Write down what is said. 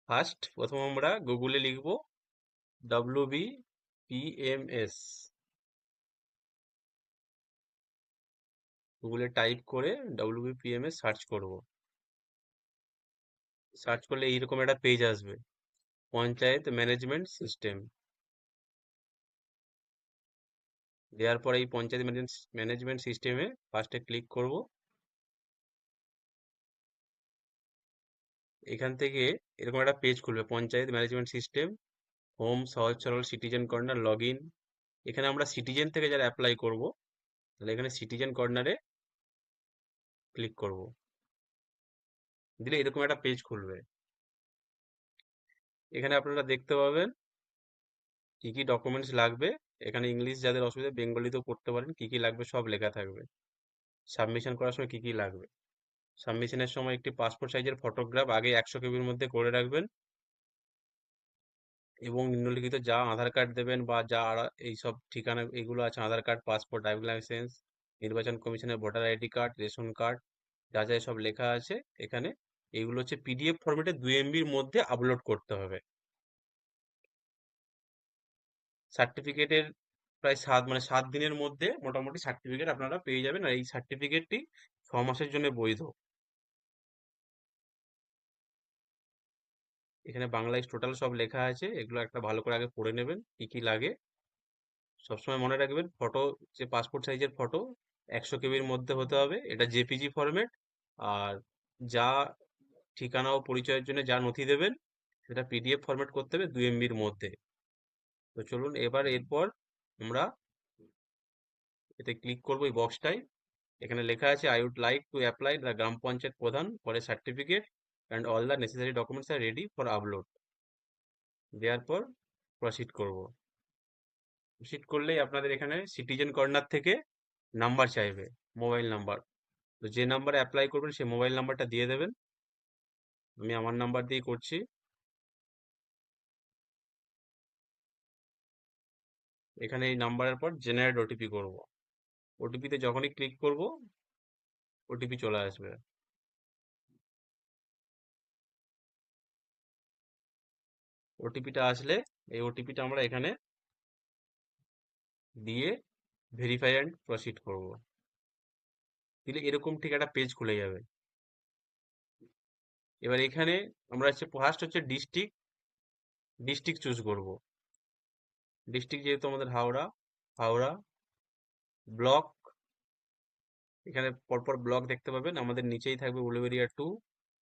প্রথম আমরা গুগলে লিখবো WBPMS, গুগলে টাইপ করে WBPMS সার্চ করব। সার্চ করলে এইরকম একটা পেজ আসবে, পঞ্চায়েত ম্যানেজমেন্ট সিস্টেম। দেওয়ার পরে এই পঞ্চায়েত ম্যানেজমেন্ট সিস্টেমে ফার্স্টে ক্লিক করব। এখান থেকে এরকম একটা পেজ খুলবে, পঞ্চায়েত ম্যানেজমেন্ট সিস্টেম, হোম, সহজ সরল, সিটিজেন কর্নার, লগ ইন। এখানে আমরা সিটিজেন থেকে যারা অ্যাপ্লাই করব, তাহলে এখানে সিটিজেন কর্নারে ক্লিক করব। দিলে এরকম একটা পেজ খুলবে। এখানে আপনারা দেখতে পাবেন কি কি ডকুমেন্টস লাগবে। এখানে ইংলিশ যাদের অসুবিধা, বেঙ্গলিতেও করতে পারেন, কি কি লাগবে সব লেখা থাকবে। সাবমিশন করার সময় কি কি লাগবে, সাবমিশনের সময় একটি পাসপোর্ট সাইজের ফটোগ্রাফ আগে 100 কেবির মধ্যে করে রাখবেন, এবং নিম্নলিখিত যা আধার কার্ড দেবেন বা যা এইসব ঠিকানা এগুলো আছে, আধার কার্ড, পাসপোর্ট, ড্রাইভিং লাইসেন্স, নির্বাচন কমিশনের voter ID card, ration card, যা যা সব লেখা আছে এখানে, এগুলো হচ্ছে পিডিএফ ফরম্যাটে 2 MBর মধ্যে আপলোড করতে হবে। সার্টিফিকেটের প্রায় 7 দিনের মধ্যে মোটামুটি সার্টিফিকেট আপনারা পেয়ে যাবেন, আর এই সার্টিফিকেটটি 6 মাসের জন্য বৈধ। এখানে বাংলায় টোটাল সব লেখা আছে, এগুলো একটা ভালো করে আগে পড়ে নেবেন কি কি লাগে। সবসময় মনে রাখবেন, ফটো, যে পাসপোর্ট সাইজের ফটো 100 কেবির মধ্যে হতে হবে, এটা জেপিজি ফরম্যাট। আর যা ঠিকানা ও পরিচয়ের জন্য যা নথি দেবেন, সেটা পিডিএফ ফরম্যাট করতে হবে 2 MBর মধ্যে। তো চলুন এবার এরপর আমরা এতে ক্লিক করবো, এই বক্সটায়। এখানে লেখা আছে, I would like to apply the gram panchayat pradhan for a certificate and all the necessary documents are ready for upload. দেওয়ার পর প্রসিড করব। প্রসিড করলেই আপনাদের এখানে সিটিজেন কর্নার থেকে নাম্বার চাইবে, মোবাইল নাম্বার। তো যে নাম্বারে অ্যাপ্লাই করবেন সেই মোবাইল নাম্বারটা দিয়ে দেবেন। আমি আমার নাম্বার দিয়ে করছি। এখানে এই নাম্বারের পর জেনারেট ওটিপি করব। ওটিপিতে যখনই ক্লিক করব, ওটিপি চলে আসবে। ওটিপিটা আসলে এই ওটিপিটা আমরা এখানে দিয়ে ভেরিফাই অ্যান্ড প্রসিড করব। দিলে এরকম ঠিক একটা পেজ খুলে যাবে। এবার এখানে আমরা হচ্ছে ফার্স্ট হচ্ছে ডিস্ট্রিক্ট, ডিস্ট্রিক্ট চুজ করব। ডিস্ট্রিক্ট যেহেতু আমাদের হাওড়া, হাওড়া। ব্লক, এখানে পরপর ব্লক দেখতে পাবেন, আমাদের নিচেই থাকবে উলুবেড়িয়া 2।